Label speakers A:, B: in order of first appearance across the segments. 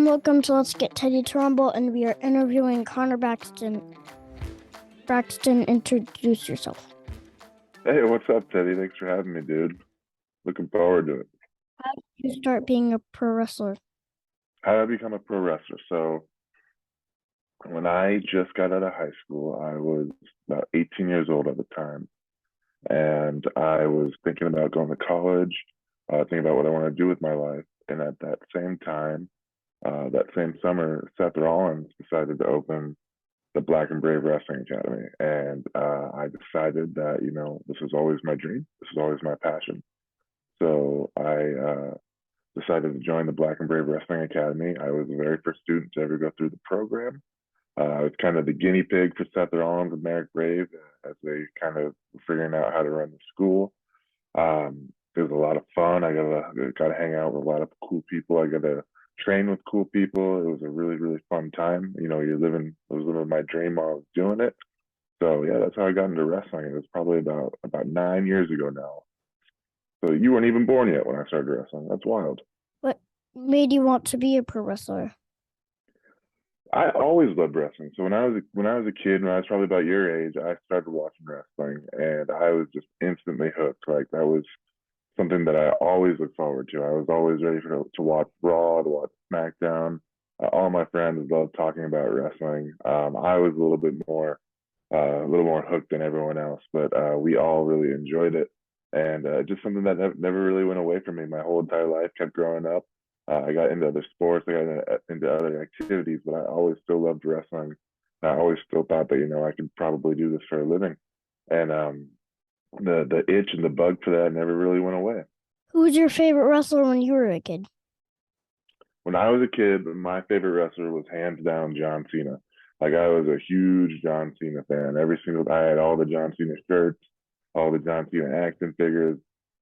A: Welcome to Let's Get Teddy to Rumble, and we are interviewing Connor Braxton. Braxton, introduce yourself.
B: Hey, what's up, Teddy? Thanks for having me, dude. Looking forward to it.
A: How did you start being a pro wrestler?
B: How did I become a pro wrestler? So, when I just got out of high school, I was about 18 years old at the time, and I was thinking about going to college, thinking about what I want to do with my life. And at that same time, that same summer, Seth Rollins decided to open the Black and Brave Wrestling Academy. And I decided that, this was always my dream. This was always my passion. So I decided to join the Black and Brave Wrestling Academy. I was the very first student to ever go through the program. I was kind of the guinea pig for Seth Rollins and Merrick Brave as they kind of were figuring out how to run the school. It was a lot of fun. I got to hang out with a lot of cool people. I got to train with cool people. It was a really, really fun time. I was living my dream while I was doing it. So yeah, that's how I got into wrestling. It was probably about 9 years ago now. So you weren't even born yet when I started wrestling. That's wild.
A: What made you want to be a pro wrestler?
B: I always loved wrestling. So when I was a kid, when I was probably about your age, I started watching wrestling, and I was just instantly hooked. Like that was something that I always looked forward to. I was always ready to watch Raw, to watch SmackDown. All my friends loved talking about wrestling. I was a little more hooked than everyone else, but we all really enjoyed it, and just something that never really went away from me. My whole entire life, kept growing up. I got into other sports, I got into other activities, but I always still loved wrestling. I always still thought that I could probably do this for a living, and the itch and the bug for that never really went away.
A: Who was your favorite wrestler when you were a kid?
B: When I was a kid, my favorite wrestler was hands down John Cena. Like I was a huge John Cena fan. I had all the John Cena shirts, all the John Cena action figures.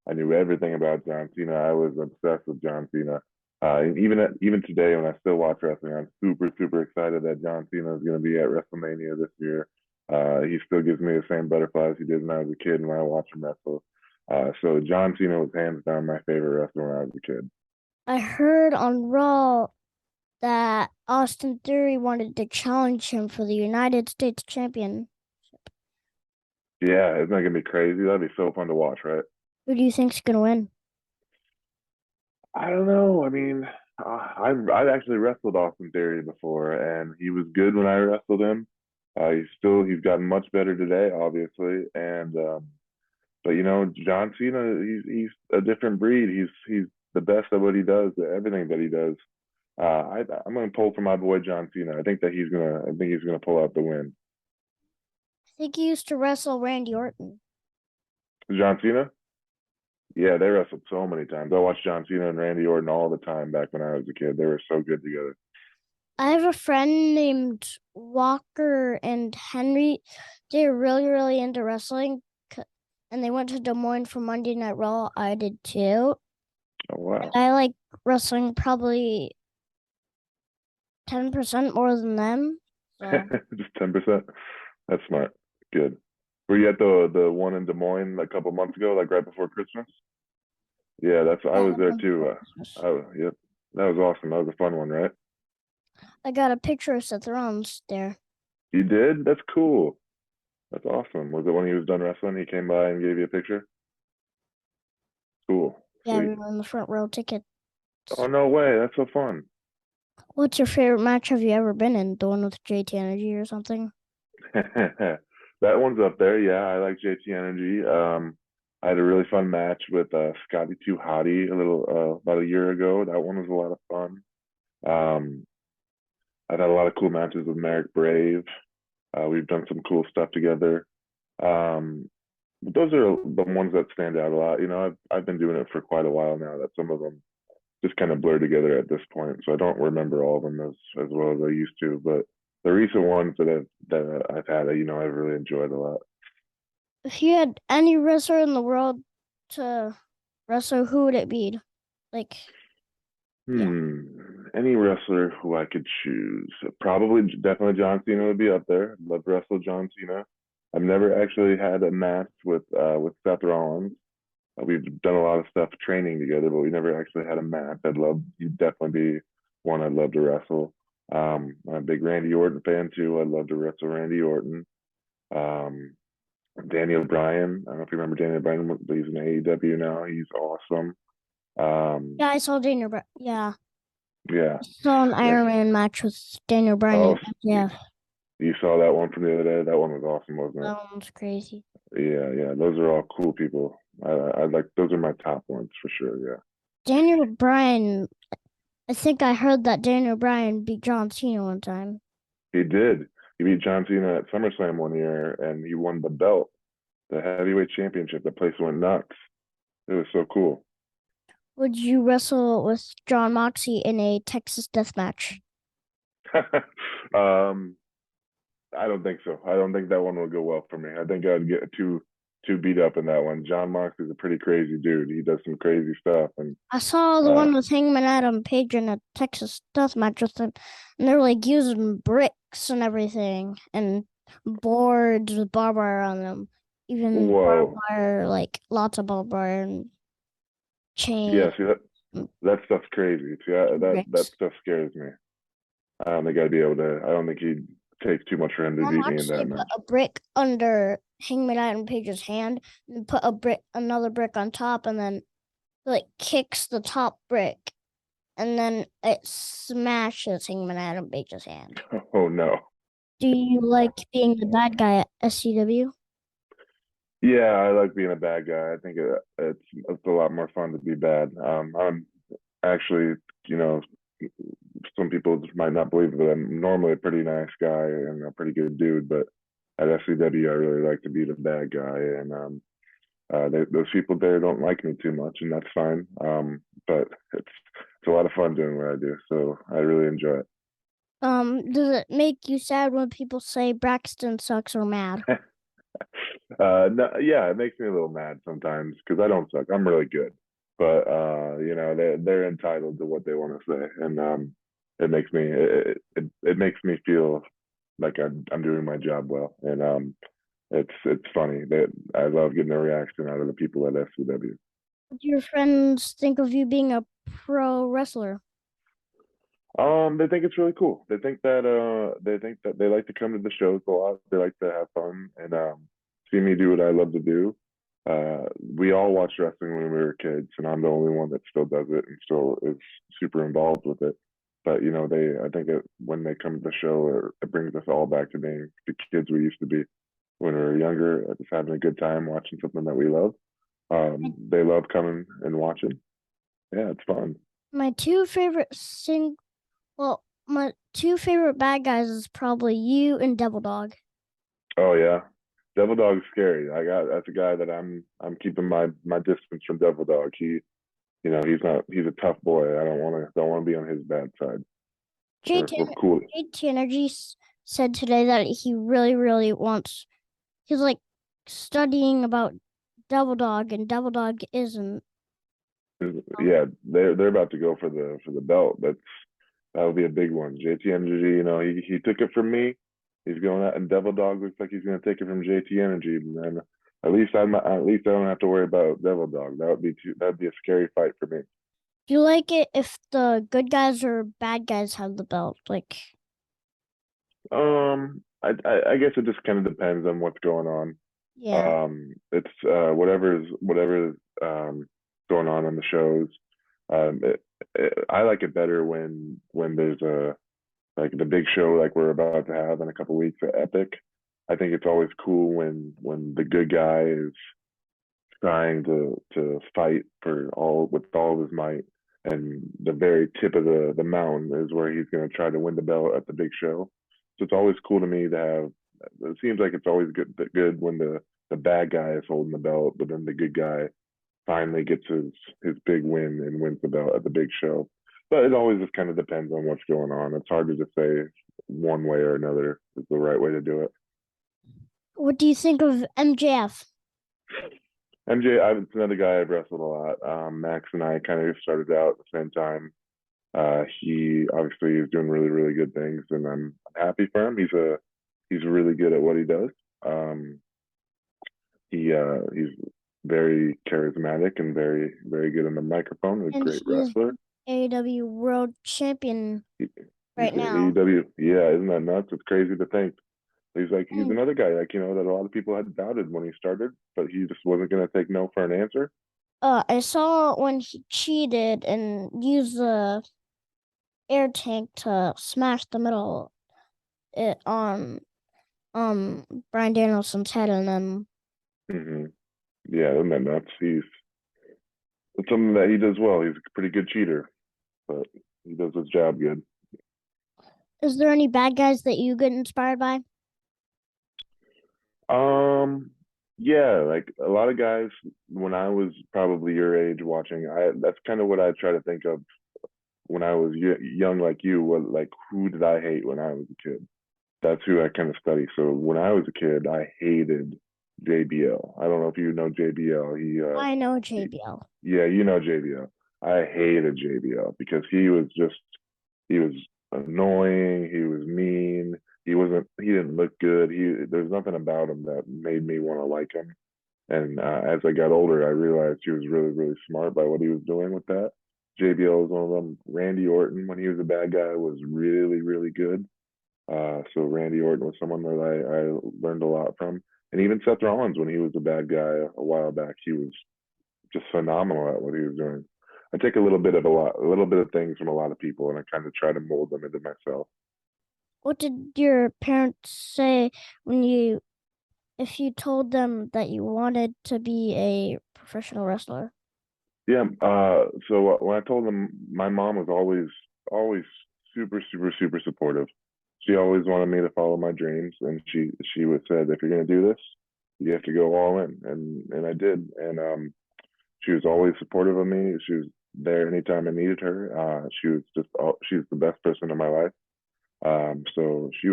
B: I knew everything about John Cena. I was obsessed with John Cena. And even today, when I still watch wrestling, I'm super super excited that John Cena is going to be at WrestleMania this year. He still gives me the same butterflies he did when I was a kid when I watched him wrestle. So John Cena was hands down my favorite wrestler when I was a kid.
A: I heard on Raw that Austin Theory wanted to challenge him for the United States champion.
B: Yeah, isn't that gonna be crazy? That'd be so fun to watch, right?
A: Who do you think's gonna win?
B: I don't know. I mean, I've actually wrestled Austin Theory before, and he was good when I wrestled him. He's gotten much better today, obviously, and but John Cena, he's a different breed. He's the best at what he does, at everything that he does. I'm gonna pull for my boy John Cena. I think he's gonna pull out the win.
A: I think he used to wrestle Randy Orton.
B: John Cena? Yeah, they wrestled so many times. I watched John Cena and Randy Orton all the time back when I was a kid. They were so good together.
A: I have a friend named Walker and Henry. They're really, really into wrestling, and they went to Des Moines for Monday Night Raw. I did too.
B: Oh wow.
A: I like wrestling probably 10% more than them. So.
B: Just 10%. That's smart. Good. Were you at the one in Des Moines a couple months ago, like right before Christmas? Yeah, I was there too. Yep, that was awesome. That was a fun one, right?
A: I got a picture of Seth Rollins there.
B: You did? That's cool. That's awesome. Was it when he was done wrestling? He came by and gave you a picture? Cool.
A: Yeah,
B: Sweet.
A: we were on the front row ticket.
B: Oh, no way. That's so fun.
A: What's your favorite match have you ever been in? The one with JT Energy or something?
B: That one's up there. Yeah, I like JT Energy. I had a really fun match with Scotty Too Hottie about a year ago. That one was a lot of fun. Um, I've had a lot of cool matches with Merrick Brave. We've done some cool stuff together. Those are the ones that stand out a lot. I've been doing it for quite a while now. That some of them just kind of blur together at this point, so I don't remember all of them as well as I used to. But the recent ones that I've had, I've really enjoyed a lot.
A: If you had any wrestler in the world to wrestle, who would it be? Like, yeah.
B: Any wrestler who I could choose, probably definitely John Cena would be up there. I'd love to wrestle John Cena. I've never actually had a match with Seth Rollins. We've done a lot of stuff training together, but we never actually had a match. You'd definitely be one I'd love to wrestle. I'm a big Randy Orton fan too. I'd love to wrestle Randy Orton. Um, Daniel Bryan. I don't know if you remember Daniel Bryan, but he's in AEW now. He's awesome. Um,
A: Yeah, I saw Daniel Bryan. Yeah,
B: yeah.
A: I saw an
B: Like,
A: Iron Man match with Daniel Bryan
B: oh,
A: and MJF.
B: you saw that one from the other day? That one was awesome, wasn't it?
A: That one was crazy.
B: Yeah, yeah. Those are all cool people. I like those are my top ones for sure. Yeah.
A: Daniel Bryan. I think I heard that Daniel Bryan beat John Cena one time.
B: He did. He beat John Cena at SummerSlam one year, and he won the belt, the heavyweight championship. The place went nuts. It was so cool.
A: Would you wrestle with John Moxley in a Texas death match?
B: um, I don't think so. I don't think that one would go well for me. I think I'd get too beat up in that one. John Moxley's a pretty crazy dude. He does some crazy stuff, and
A: I saw the
B: uh,
A: one with Hangman Adam Page in a Texas death match with him, and they're like using bricks and everything, and boards with barbed wire on them, even barbed
B: whoa,
A: wire, like lots of barbed wire and chain
B: yeah. See that stuff's crazy. See that
A: bricks.
B: stuff scares me. I don't think I'd be able to. I don't think he'd take too much for him to
A: Mom
B: beat me in
A: actually
B: that
A: put
B: match.
A: a brick under Hangman Adam Page's hand, and put another brick on top, and then like kicks the top brick, and then it smashes Hangman Adam Page's hand.
B: Oh no.
A: Do you like being the bad guy at SCW?
B: Yeah, I like being a bad guy. I think it's a lot more fun to be bad. I'm actually, you know, some people just might not believe it, but I'm normally a pretty nice guy and a pretty good dude. But at SCW, I really like to be the bad guy, and those people there don't like me too much, and that's fine. But it's a lot of fun doing what I do, so I really enjoy
A: Does it make you sad when people say Braxton sucks or mad?
B: it. No, yeah, it makes me a little mad sometimes because I don't suck. I'm really good, but you know, they're entitled to what they want to say, and it makes me feel like I'm doing my job well, and it's funny that I love getting a reaction out of the people at SCW.
A: What do your friends think of you being a pro wrestler?
B: They think it's really cool. They think that they like to come to the shows a lot. They like to have fun and see me do what I love to do. We all watched wrestling when we were kids, and I'm the only one that still does it and still is super involved with it. But you know, I think when they come to the show, it brings us all back to being the kids we used to be when we were younger, just having a good time watching something that we love. They love coming and watching. Yeah, it's fun.
A: My two favorite my two favorite bad guys is probably you and Devil Dog.
B: Oh yeah, Devil Dog's scary. That's a guy that I'm keeping my distance from Devil Dog. You know, he's a tough boy. I don't want to be on his bad side. We're
A: JT,
B: cool.
A: JT Energy said today that he really, really wants. He's like studying about Devil Dog, and Devil Dog isn't.
B: Yeah, they're about to go for the belt. That'll be a big one. JT Energy, you know, he took it from me. He's going out, and Devil Dog looks like he's going to take it from JT Energy. And at least I don't have to worry about Devil Dog. That'd be a scary fight for me.
A: Do you like it if the good guys or bad guys have the belt? Like,
B: I guess it just kind of depends on what's going on.
A: yeah.
B: It's whatever's going on in the shows. I like it better when there's a like the big show like we're about to have in a couple weeks at Epic. I think it's always cool when the good guy is trying to fight for all with all of his might, and the very tip of the mountain is where he's going to try to win the belt at the big show. So it's always cool to me to have. It seems like it's always good when the bad guy is holding the belt, but then the good guy finally gets his big win and wins the belt at the big show. But it always just kind of depends on what's going on. It's hard to just say one way or another is the right way to do it.
A: What do you think of MJF?
B: It's another guy I've wrestled a lot. Max and I kind of started out at the same time. He obviously is doing really, really good things, and I'm happy for him. He's really good at what he does. Um, he's very charismatic and very, very good on the microphone. A
A: And
B: great
A: he is
B: wrestler.
A: AEW World Champion
B: He's
A: right
B: the
A: now.
B: AEW. Yeah, isn't that nuts? It's crazy to think. He's
A: And
B: another guy, like, that a lot of people had doubted when he started, but he just wasn't gonna take no for an answer.
A: I saw when he cheated and used the air tank to smash the middle it on Brian Danielson's head, and then
B: Hmm. Yeah, isn't that nuts? It's something that he does well. He's a pretty good cheater, but he does his job good.
A: is there any bad guys that you get inspired by?
B: Um, yeah, like a lot of guys when I was probably your age watching, I that's kind of what I try to think of when I was young like you. Was like, who did I hate when I was a kid? That's who I kind of study. So when I was a kid, I hated JBL. I don't know if you know JBL.
A: I know JBL.
B: Yeah, you know JBL. I hated JBL because he was annoying. He was mean. He didn't look good. There's nothing about him that made me want to like him. And as I got older, I realized he was really, really smart by what he was doing with that. JBL was one of them. Randy Orton, when he was a bad guy, was really, really good. So Randy Orton was someone that I learned a lot from. And even Seth Rollins, when he was a bad guy a while back, he was just phenomenal at what he was doing. I take a little bit of things from a lot of people, and I kind of try to mold them into myself.
A: What did your parents say when if you told them that you wanted to be a professional wrestler?
B: Yeah. So when I told them, my mom was always super, super, super supportive. She always wanted me to follow my dreams, and she would said, if you're gonna do this, you have to go all in, and I did. And she was always supportive of me. She was there anytime I needed her. She's the best person in my life. So she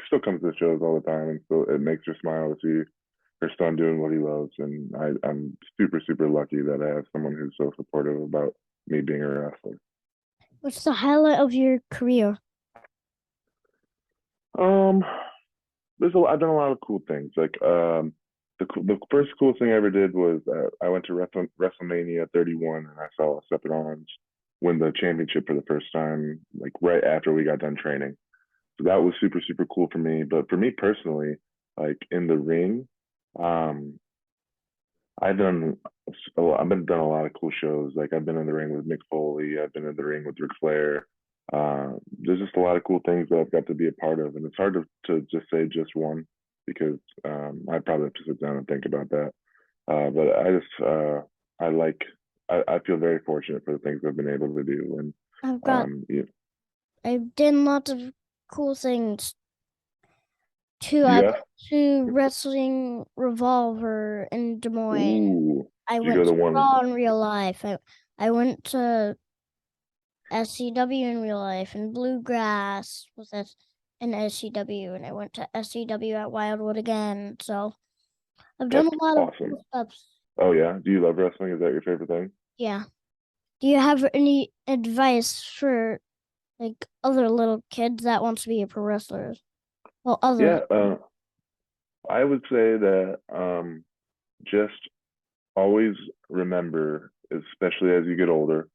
B: still comes to the shows all the time, and so it makes her smile to see her son doing what he loves. And I'm super, super lucky that I have someone who's so supportive about me being a wrestler.
A: What's the highlight of your career?
B: Um, I've done a lot of cool things. Like the first cool thing I ever did was I went to WrestleMania 31 and I saw Seth Rollins win the championship for the first time, like right after we got done training. So that was super, super cool for me. But for me personally, like in the ring, um, I've done I've been done a lot of cool shows. Like I've been in the ring with Mick Foley. I've been in the ring with Ric Flair. There's just a lot of cool things that I've got to be a part of, and it's hard to just say just one because I probably have to sit down and think about that. But I like I feel very fortunate for the things I've been able to do, and
A: I've got
B: yeah,
A: I've done lots of cool things too. I
B: you
A: went
B: have.
A: to Wrestling Revolver in Des Moines.
B: Ooh,
A: I
B: you
A: went
B: go
A: to
B: to one.
A: Raw in real life. I went to SCW in real life, and Bluegrass was in SCW, and I went to SCW at Wildwood again. So I've done
B: That's
A: a lot of
B: awesome.
A: cool stuff.
B: Oh yeah, do you love wrestling? Is that your favorite thing?
A: Yeah. Do you have any advice for like other little kids that wants to be a pro wrestler? Well, other
B: Yeah, I would say that just always remember, especially as you get older,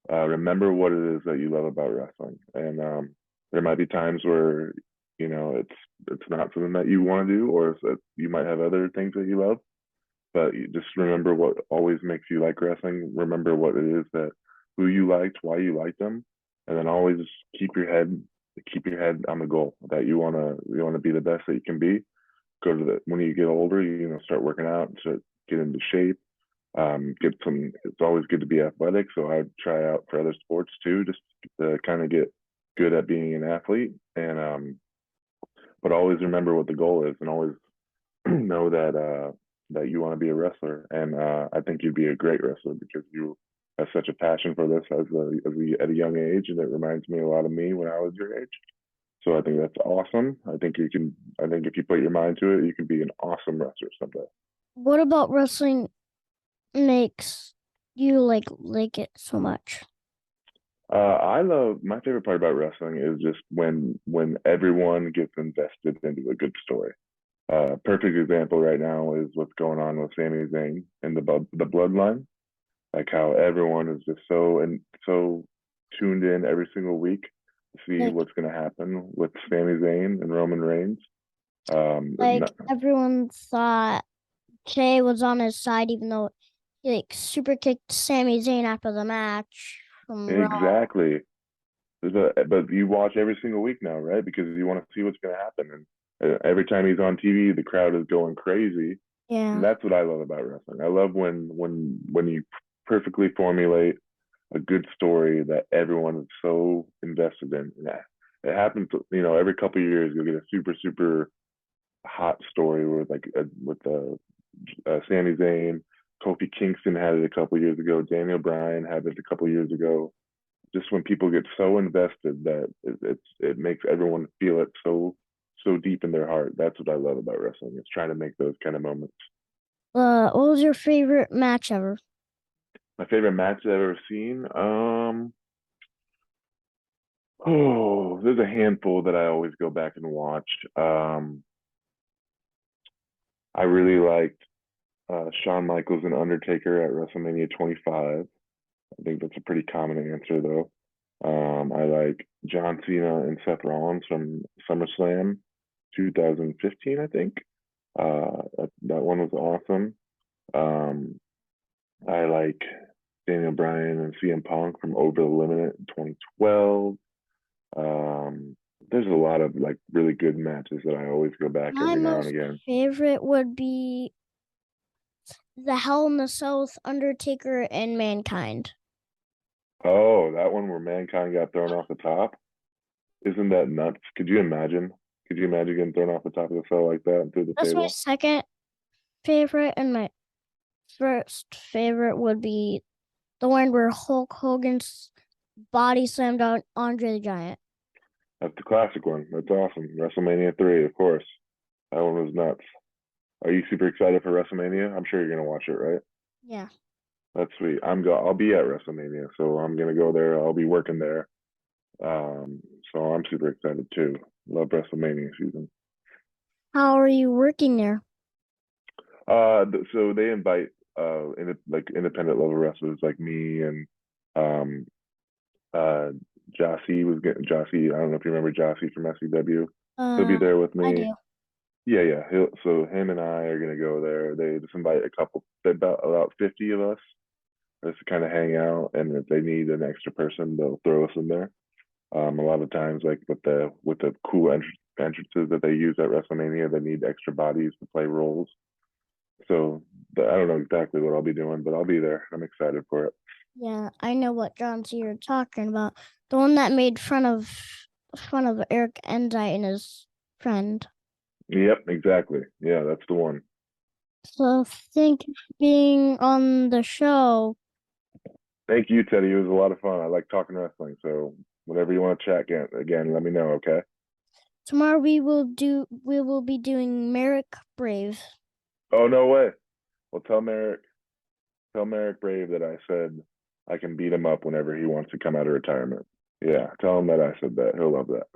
B: remember what it is that you love about wrestling. And there might be times where it's not something that you want to do, or that you might have other things that you love. But you just remember what always makes you like wrestling. Remember what it is that who you liked, why you liked them, and then always keep your head on the goal that you wanna be the best that you can be. Go to the when you get older, start working out to get into shape. Get some. It's always good to be athletic, so I try out for other sports too, just to kind of get good at being an athlete. And but always remember what the goal is, and always know that you want to be a wrestler. And I think you'd be a great wrestler because you have such a passion for this at a young age, and it reminds me a lot of me when I was your age. So I think that's awesome. I think you can. I think if you put your mind to it, you can be an awesome wrestler someday.
A: what about wrestling makes you like it so much?
B: I love my favorite part about wrestling is just when everyone gets invested into a good story. Perfect example right now is what's going on with Sami Zayn and the bloodline. like how everyone is just so tuned in every single week to see
A: Like
B: what's going to happen with Sami Zayn and Roman Reigns.
A: like everyone thought Jay was on his side, even though he like super kicked Sami Zayn after the match from Raw.
B: exactly. But you watch every single week now, right? Because you want to see what's going to happen. And every time he's on TV, the crowd is going crazy. And
A: Yeah.
B: that's what I love about wrestling. I love when you perfectly formulate a good story that everyone is so invested in. Yeah, it happens. Every couple of years you'll get a super hot story with Sami Zayn. Kofi Kingston had it a couple of years ago. Daniel Bryan had it a couple of years ago. Just when people get so invested that it makes everyone feel it so deep in their heart. That's what I love about wrestling. It's trying to make those kind of moments.
A: What was your favorite match ever?
B: My favorite match I've ever seen. There's a handful that I always go back and watch. I really liked Shawn Michaels and Undertaker at WrestleMania 25. I think that's a pretty common answer though. I like John Cena and Seth Rollins from SummerSlam 2015, I think. That one was awesome. Um, I like Daniel Bryan and CM Punk from Over the Limit in 2012. There's a lot of like really good matches that I always go back
A: My
B: every now and
A: most
B: again.
A: favorite would be the Hell in the South, Undertaker, and Mankind.
B: Oh, that one where Mankind got thrown off the top. Isn't that nuts? Could you imagine? Could you imagine getting thrown off the top of the cell like that and through the
A: That's my
B: table?
A: second favorite, and my first favorite would be the one where Hulk Hogan's body slammed on Andre the Giant.
B: That's the classic one. That's awesome. WrestleMania 3, of course. That one was nuts. Are you super excited for WrestleMania? I'm sure you're gonna watch it, right?
A: Yeah.
B: That's sweet. I'll be at WrestleMania, so I'm gonna go there. I'll be working there. So I'm super excited too. Love WrestleMania season.
A: How are you working there?
B: So they invite like independent level wrestlers like me and um uh Jossie. I don't know if you remember Jossie from SCW. He'll be there with
A: I
B: me.
A: do.
B: Yeah. So him and I are gonna go there. They just invite a couple, about 50 of us, just to kind of hang out. And if they need an extra person, they'll throw us in there. A lot of times, like with the cool entrances that they use at WrestleMania, they need extra bodies to play roles. So I don't know exactly what I'll be doing, but I'll be there. I'm excited for it.
A: Yeah, I know what John Cena you're talking about. The one that made fun of Eric Enzight and his friend.
B: Yep, exactly. Yeah, that's the one.
A: So think being on the show
B: Thank you, Teddy. It was a lot of fun. I like talking wrestling. So whenever you want to chat again, let me know. Okay.
A: tomorrow, we will be doing Merrick Brave.
B: Oh no way. Well, tell Merrick Brave that I said I can beat him up whenever he wants to come out of retirement. Yeah, tell him that I said that. He'll love that.